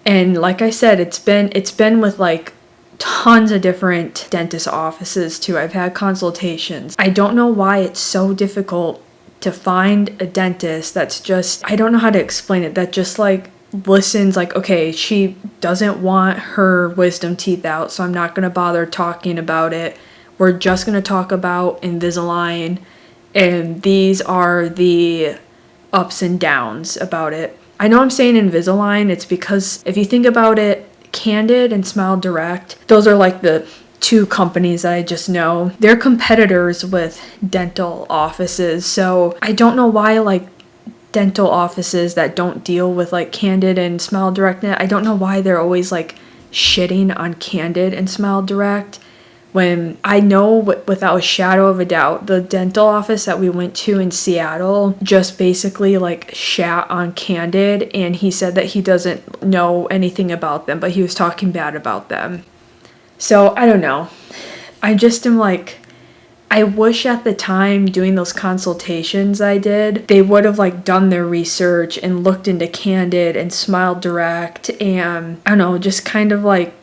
and like I said, it's been with like tons of different dentist offices too. I've had consultations. I don't know why it's so difficult to find a dentist that's just, I don't know how to explain it, that just like listens, like, okay, she doesn't want her wisdom teeth out, so I'm not going to bother talking about it. We're just going to talk about Invisalign, and these are the ups and downs about it. I know I'm saying Invisalign, it's because if you think about it, Candid and Smile Direct, those are like the 2 companies that I just know. They're competitors with dental offices, so I don't know why like dental offices that don't deal with like Candid and Smile Direct, I don't know why they're always like shitting on Candid and Smile Direct, when I know without a shadow of a doubt, the dental office that we went to in Seattle just basically like shat on Candid, and he said that he doesn't know anything about them, but he was talking bad about them. So I don't know. I just am like, I wish at the time doing those consultations I did, they would have like done their research and looked into Candid and Smile Direct, and I don't know, just kind of like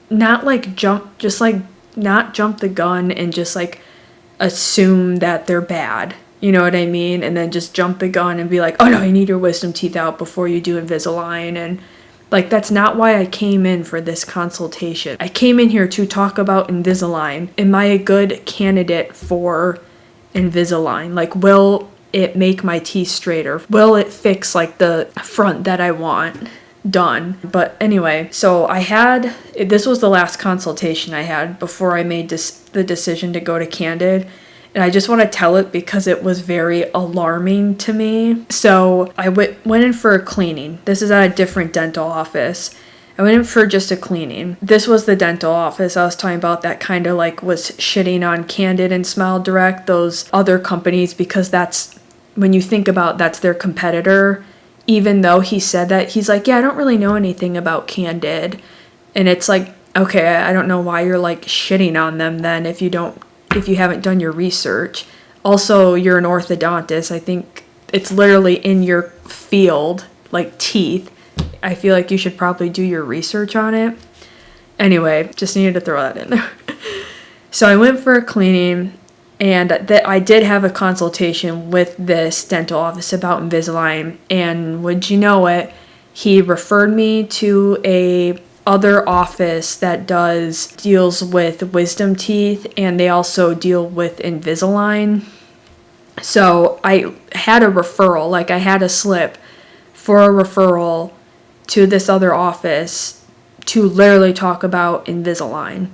not jump the gun and just like assume that they're bad. You know what I mean? And then just jump the gun and be like, oh no, you need your wisdom teeth out before you do Invisalign. And like, that's not why I came in for this consultation. I came in here to talk about Invisalign. Am I a good candidate for Invisalign? Like, will it make my teeth straighter? Will it fix like the front that I want done? But anyway, so this was the last consultation I had before I made the decision to go to Candid. And I just want to tell it because it was very alarming to me. So I went in for a cleaning. This is at a different dental office. I went in for just a cleaning. This was the dental office I was talking about that kind of like was shitting on Candid and Smile Direct, those other companies, because that's, when you think about, that's their competitor. Even though he said that, he's like, yeah, I don't really know anything about Candid. And it's like, okay, I don't know why you're like shitting on them then if you haven't done your research. Also, you're an orthodontist. I think it's literally in your field, like teeth. I feel like you should probably do your research on it. Anyway, just needed to throw that in there. So I went for a cleaning, and I did have a consultation with this dental office about Invisalign, and would you know it, he referred me to a other office that deals with wisdom teeth, and they also deal with Invisalign. So I had a referral, like I had a slip for a referral to this other office to literally talk about Invisalign.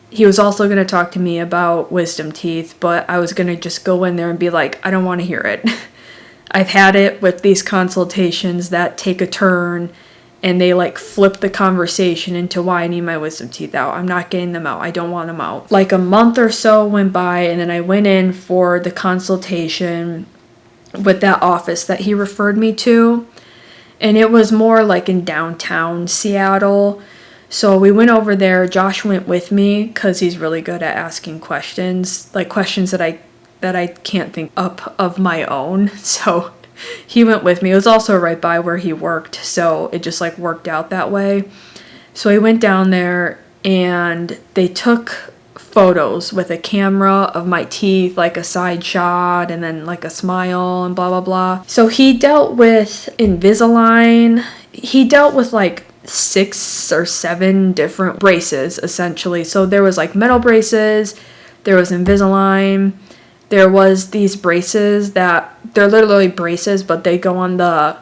He was also going to talk to me about wisdom teeth, but I was going to just go in there and be like, I don't want to hear it. I've had it with these consultations that take a turn and they like flip the conversation into why I need my wisdom teeth out. I'm not getting them out. I don't want them out. Like a month or so went by, and then I went in for the consultation with that office that he referred me to. And it was more like in downtown Seattle. So we went over there. Josh went with me because he's really good at asking questions, like questions that I can't think up of my own. So he went with me. It was also right by where he worked, so it just like worked out that way. So we went down there and they took photos with a camera of my teeth, like a side shot and then like a smile and blah blah blah. So he dealt with Invisalign. He dealt with like 6 or 7 different braces essentially. So there was like metal braces, there was Invisalign, there was these braces that they're literally braces, but they go on the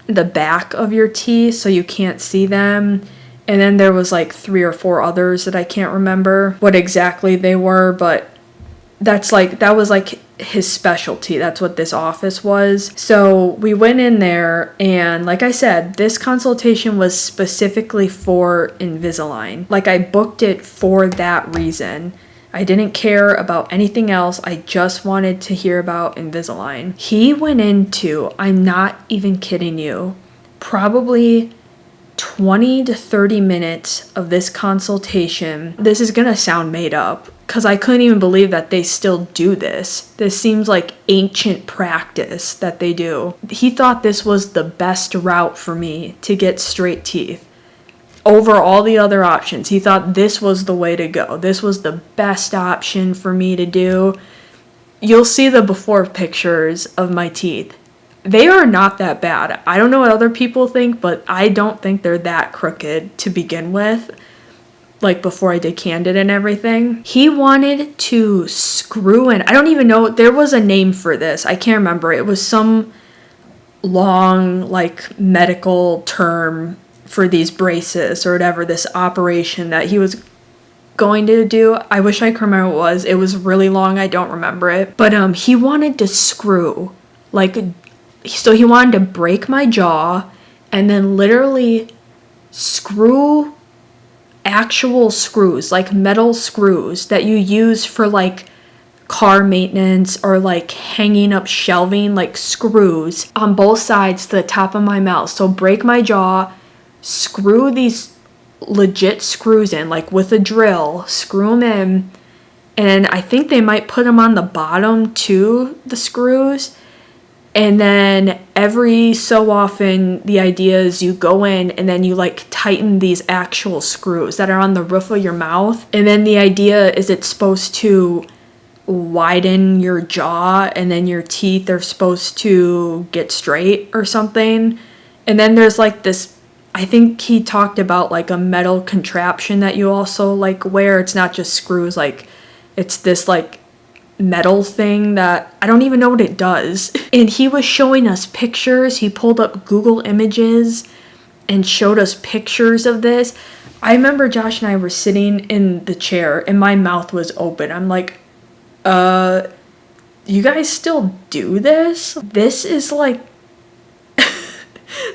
back of your teeth so you can't see them. And then there was like 3 or 4 others that I can't remember what exactly they were, but that was like his specialty. That's what this office was. So we went in there, and like I said, this consultation was specifically for Invisalign. Like I booked it for that reason. I didn't care about anything else. I just wanted to hear about Invisalign. He went into, I'm not even kidding you, probably 20 to 30 minutes of this consultation. This is gonna sound made up because I couldn't even believe that they still do this. This seems like ancient practice that they do. He thought this was the best route for me to get straight teeth. Over all the other options, he thought this was the way to go. This was the best option for me to do. You'll see the before pictures of my teeth. They are not that bad. I don't know what other people think, but I don't think they're that crooked to begin with. Like before I did Candid and everything. He wanted to screw in. I don't even know. There was a name for this. I can't remember. It was some long like medical term for these braces or whatever, this operation that he was going to do. I wish I could remember what it was. It was really long. I don't remember it. But he wanted to screw. So he wanted to break my jaw and then literally screw actual screws, like metal screws that you use for like car maintenance or like hanging up shelving, like screws on both sides to the top of my mouth. So break my jaw, screw these legit screws in, like with a drill, screw them in. And I think they might put them on the bottom too, the screws. And then every so often, the idea is you go in and then you like tighten these actual screws that are on the roof of your mouth. And then the idea is it's supposed to widen your jaw, and then your teeth are supposed to get straight or something. And then there's like this, I think he talked about like a metal contraption that you also like wear. It's not just screws, like it's this like metal thing that I don't even know what it does. And he was showing us pictures. He pulled up Google Images and showed us pictures of this. I remember Josh and I were sitting in the chair and my mouth was open. I'm like, you guys still do this? This is like,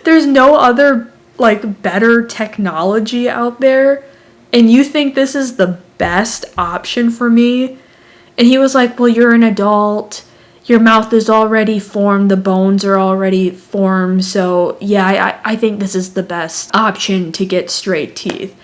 there's no other like better technology out there, and you think this is the best option for me? And he was like, well, you're an adult, your mouth is already formed, the bones are already formed, so yeah, I think this is the best option to get straight teeth.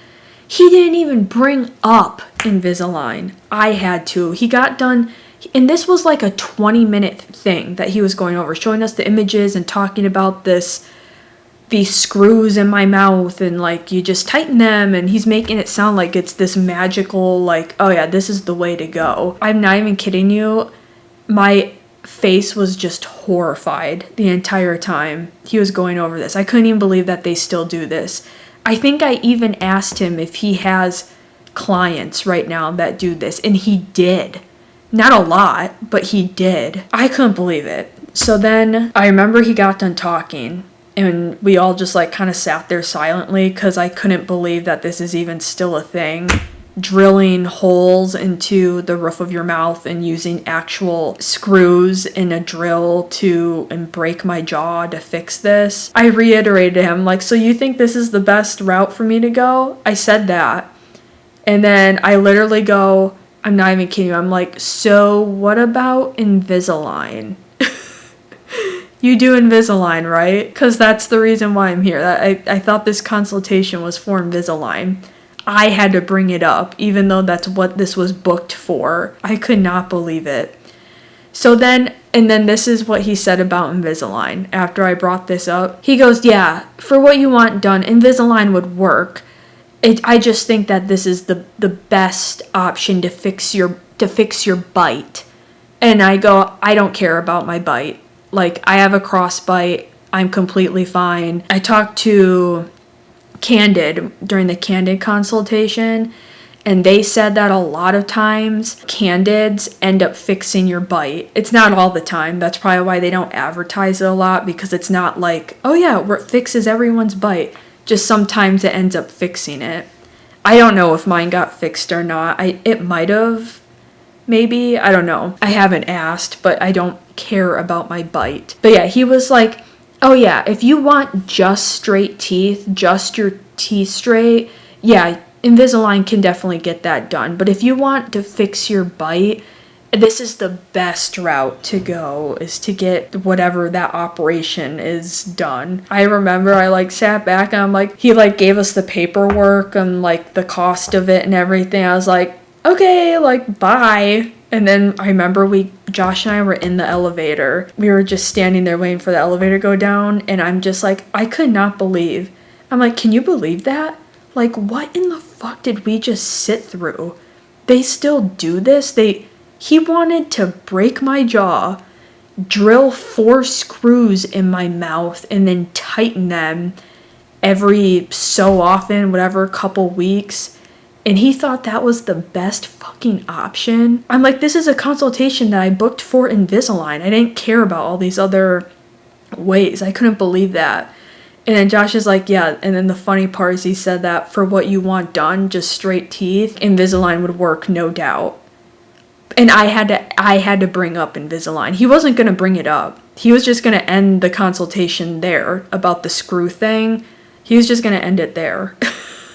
He didn't even bring up Invisalign. I had to. He got done, and this was like a 20-minute thing that he was going over, showing us the images and talking about these screws in my mouth, and like you just tighten them, and he's making it sound like it's this magical, like, oh yeah, this is the way to go. I'm not even kidding you. My face was just horrified the entire time he was going over this. I couldn't even believe that they still do this. I think I even asked him if he has clients right now that do this, and he did. Not a lot, but he did. I couldn't believe it. So then I remember he got done talking, and we all just like kind of sat there silently because I couldn't believe that this is even still a thing. Drilling holes into the roof of your mouth and using actual screws and a drill and break my jaw to fix this. I reiterated to him, like, so you think this is the best route for me to go? I said that. And then I literally go, I'm not even kidding you, I'm like, so what about Invisalign? You do Invisalign, right? Because that's the reason why I'm here. I thought this consultation was for Invisalign. I had to bring it up, even though that's what this was booked for. I could not believe it. So then this is what he said about Invisalign after I brought this up. He goes, yeah, for what you want done, Invisalign would work. I just think that this is the best option to fix your bite. And I go, I don't care about my bite. Like, I have a cross bite. I'm completely fine. I talked to Candid during the Candid consultation, and they said that a lot of times Candids end up fixing your bite. It's not all the time. That's probably why they don't advertise it a lot, because it's not like, oh yeah, it fixes everyone's bite. Just sometimes it ends up fixing it. I don't know if mine got fixed or not. It might have. Maybe. I don't know. I haven't asked, but I don't care about my bite. But yeah, he was like, oh yeah, if you want just straight teeth, just your teeth straight, yeah, Invisalign can definitely get that done. But if you want to fix your bite, this is the best route to go, is to get whatever that operation is done. I remember I like sat back and I'm like, he like gave us the paperwork and like the cost of it and everything. I was like, okay, like, bye. And then I remember Josh and I were in the elevator. We were just standing there waiting for the elevator to go down. And I'm just like, I could not believe. I'm like, can you believe that? Like, what in the fuck did we just sit through? They still do this? He wanted to break my jaw, drill 4 screws in my mouth, and then tighten them every so often, whatever, couple weeks. And he thought that was the best fucking option. I'm like, this is a consultation that I booked for Invisalign. I didn't care about all these other ways. I couldn't believe that. And then Josh is like, yeah. And then the funny part is he said that for what you want done, just straight teeth, Invisalign would work, no doubt. And I had to bring up Invisalign. He wasn't going to bring it up. He was just going to end the consultation there about the screw thing. He was just going to end it there.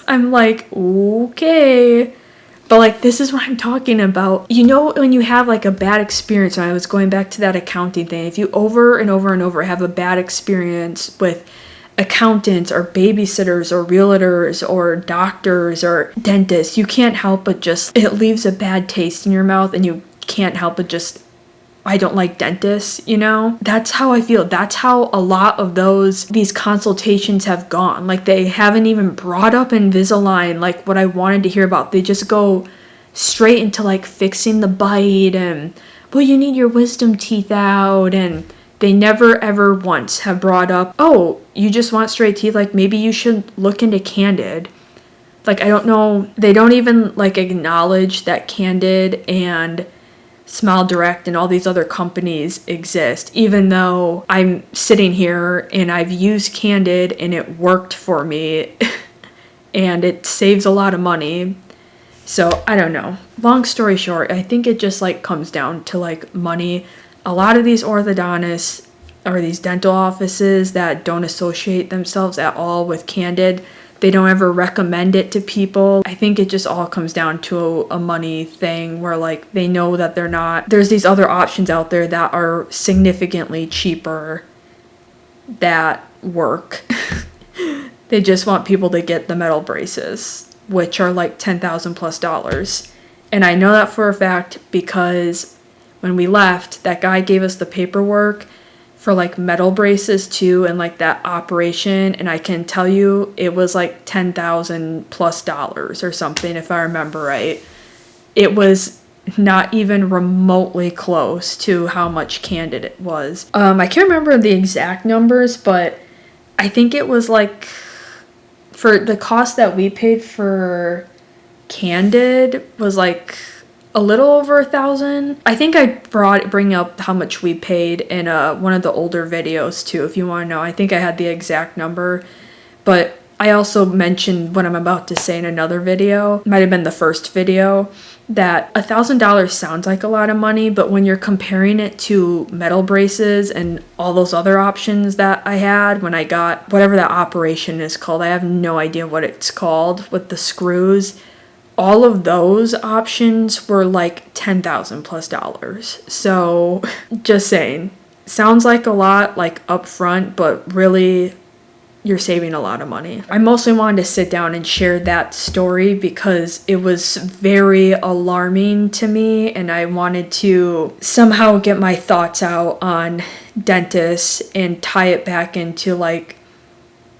I'm like, okay. But like, this is what I'm talking about. You know, when you have like a bad experience, when I was going back to that accounting thing, if you over and over and over have a bad experience with accountants or babysitters or realtors or doctors or dentists, you can't help but just, it leaves a bad taste in your mouth, and you can't help but just, I don't like dentists, you know? That's how I feel. That's how a lot of these consultations have gone. Like, they haven't even brought up Invisalign, like what I wanted to hear about. They just go straight into like fixing the bite and, well, you need your wisdom teeth out, and they never ever once have brought up, oh, you just want straight teeth, like maybe you should look into Candid. Like, I don't know, they don't even like acknowledge that Candid and Smile Direct and all these other companies exist, even though I'm sitting here and I've used Candid and it worked for me and it saves a lot of money. So I don't know. Long story short, I think it just like comes down to like money. A lot of these orthodontists or these dental offices that don't associate themselves at all with Candid, they don't ever recommend it to people. I think it just all comes down to a money thing where like they know that there's these other options out there that are significantly cheaper that work. They just want people to get the metal braces, which are like $10,000+. And I know that for a fact because when we left, that guy gave us the paperwork for like metal braces too, and like that operation, and I can tell you it was like $10,000+ or something, if I remember right. It was not even remotely close to how much Candid it was. I can't remember the exact numbers, but I think it was like, for the cost that we paid for Candid was like a little over $1,000. I think I bring up how much we paid in one of the older videos too, if you want to know. I think I had the exact number, but I also mentioned what I'm about to say in another video, it might have been the first video, that $1,000 sounds like a lot of money, but when you're comparing it to metal braces and all those other options that I had when I got whatever that operation is called, I have no idea what it's called, with the screws, all of those options were like $10,000+. So just saying, sounds like a lot like upfront, but really you're saving a lot of money. I mostly wanted to sit down and share that story because it was very alarming to me, and I wanted to somehow get my thoughts out on dentists and tie it back into like,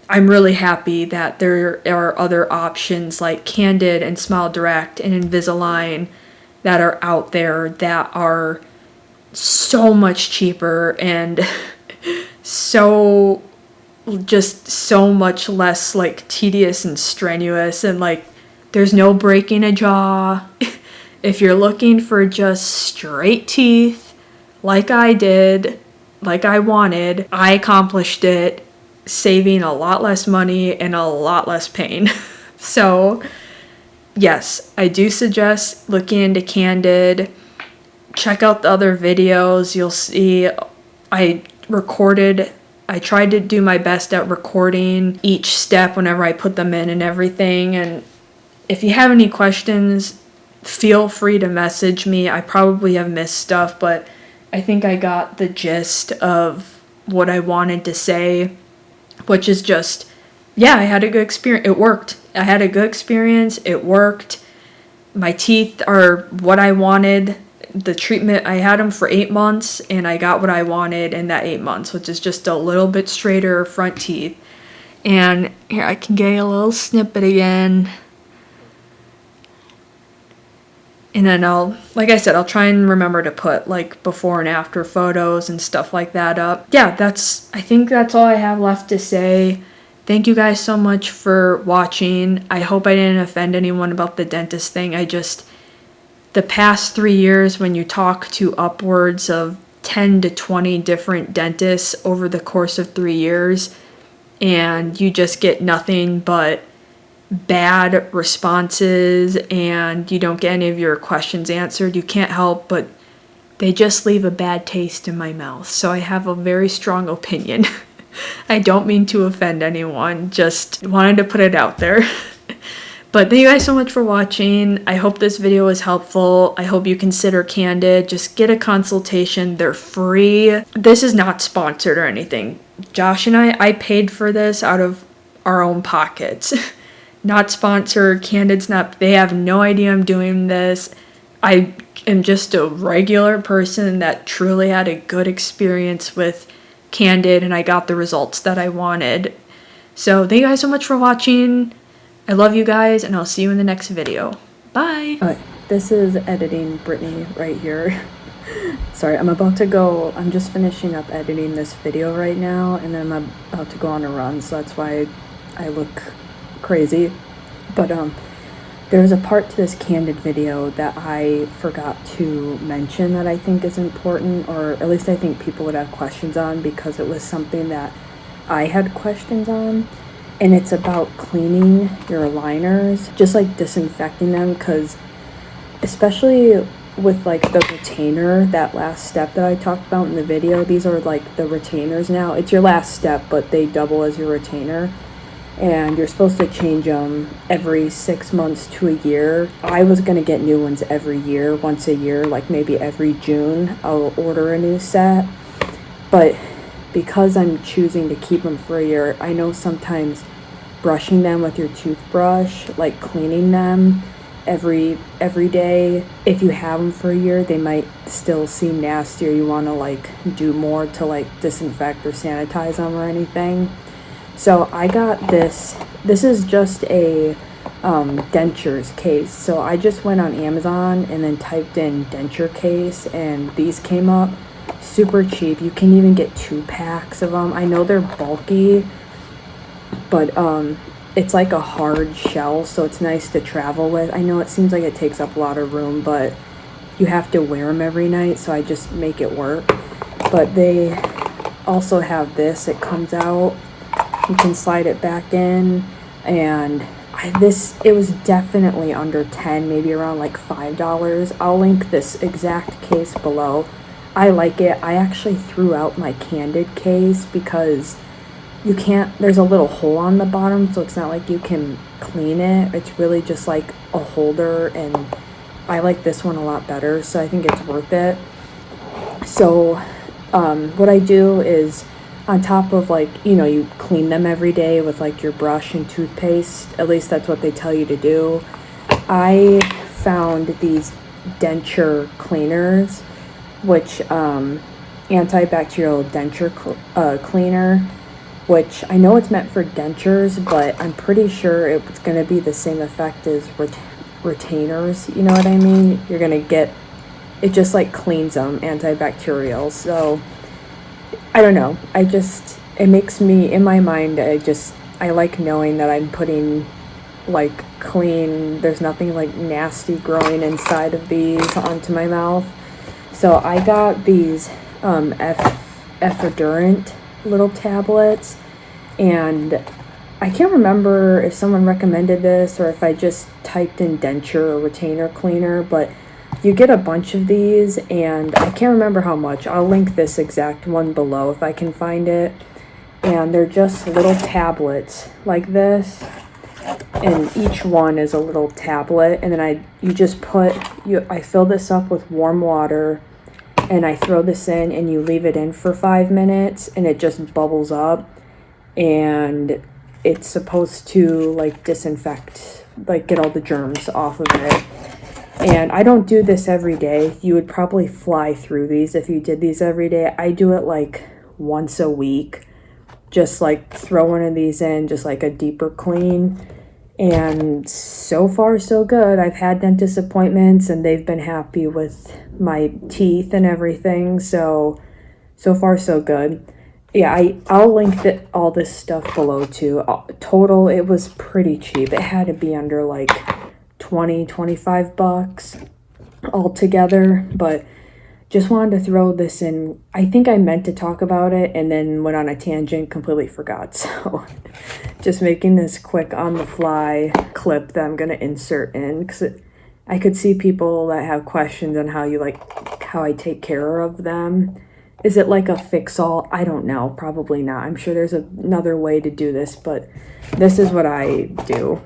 I'm really happy that there are other options like Candid and Smile Direct and Invisalign that are out there that are so much cheaper and so much less like tedious and strenuous, and like there's no breaking a jaw. If you're looking for just straight teeth like I did, like I wanted, I accomplished it, saving a lot less money and a lot less pain. So yes, I do suggest looking into Candid. Check out the other videos. You'll see I tried to do my best at recording each step whenever I put them in and everything. And if you have any questions, feel free to message me. I probably have missed stuff, but I think I got the gist of what I wanted to say, which is just, yeah, I had a good experience. It worked. I had a good experience. It worked. My teeth are what I wanted. The treatment, I had them for 8 months, and I got what I wanted in that 8 months, which is just a little bit straighter front teeth. And here, I can get a little snippet again. And then like I said, I'll try and remember to put like before and after photos and stuff like that up. Yeah, I think that's all I have left to say. Thank you guys so much for watching. I hope I didn't offend anyone about the dentist thing. The past 3 years, when you talk to upwards of 10 to 20 different dentists over the course of 3 years, and you just get nothing but bad responses and you don't get any of your questions answered, you can't help but they just leave a bad taste in my mouth. So I have a very strong opinion. I don't mean to offend anyone, just wanted to put it out there. But thank you guys so much for watching. I hope this video was helpful. I hope you consider Candid. Just get a consultation. They're free. This is not sponsored or anything. Josh and I paid for this out of our own pockets. Not sponsored. Candid's not, they have no idea I'm doing this. I am just a regular person that truly had a good experience with Candid and I got the results that I wanted. So thank you guys so much for watching. I love you guys, and I'll see you in the next video. Bye! This is editing Brittany right here. Sorry, I'm just finishing up editing this video right now, and then I'm about to go on a run, so that's why I look crazy. But there's a part to this Candid video that I forgot to mention that I think is important, or at least I think people would have questions on, because it was something that I had questions on. And it's about cleaning your liners, just like disinfecting them, because especially with like the retainer, that last step that I talked about in the video, these are like the retainers now. It's your last step, but they double as your retainer. And you're supposed to change them every 6 months to a year. I was going to get new ones every year, once a year, like maybe every June I'll order a new set. But because I'm choosing to keep them for a year, I know sometimes brushing them with your toothbrush, like cleaning them every day, if you have them for a year, they might still seem nasty, or you want to like do more to like disinfect or sanitize them or anything. So I got this is just a dentures case. So I just went on Amazon and then typed in denture case, and these came up. Super cheap. You can even get 2 packs of them. I know they're bulky, but it's like a hard shell, so it's nice to travel with. I know it seems like it takes up a lot of room, but you have to wear them every night, so I just make it work. But they also have this. It comes out, you can slide it back in, and it was definitely under 10, maybe around like $5. I'll link this exact case below. I like it. I actually threw out my Candid case because you can't, there's a little hole on the bottom, so it's not like you can clean it. It's really just like a holder, and I like this one a lot better, so I think it's worth it. So what I do is, on top of like, you clean them every day with like your brush and toothpaste, at least that's what they tell you to do. I found these Denture Cleaners, which Anti-Bacterial Denture Cleaner, which I know it's meant for dentures, but I'm pretty sure it's going to be the same effect as retainers, you know what I mean? You're going to get, it just like cleans them, antibacterial. So I don't know, it makes me, in my mind, I like knowing that I'm putting like clean, there's nothing like nasty growing inside of these onto my mouth. So I got these Effudurant little tablets, and I can't remember if someone recommended this or if I just typed in denture or retainer cleaner, but you get a bunch of these, and I can't remember how much. I'll link this exact one below if I can find it. And they're just little tablets like this, and each one is a little tablet, and then I fill this up with warm water, and I throw this in, and you leave it in for 5 minutes, and it just bubbles up, and it's supposed to like disinfect, like get all the germs off of it. And I don't do this every day. You would probably fly through these if you did these every day. I do it like once a week, just like throw one of these in, just like a deeper clean. And so far so good. I've had dentist appointments and they've been happy with my teeth and everything, so far so good. Yeah, I'll link all this stuff below too. Total, it was pretty cheap. It had to be under like $25 altogether, but just wanted to throw this in. I think I meant to talk about it and then went on a tangent, completely forgot. So just making this quick on the fly clip that I'm going to insert in, because I could see people that have questions on how I take care of them. Is it like a fix-all? I don't know. Probably not. I'm sure there's another way to do this, but this is what I do.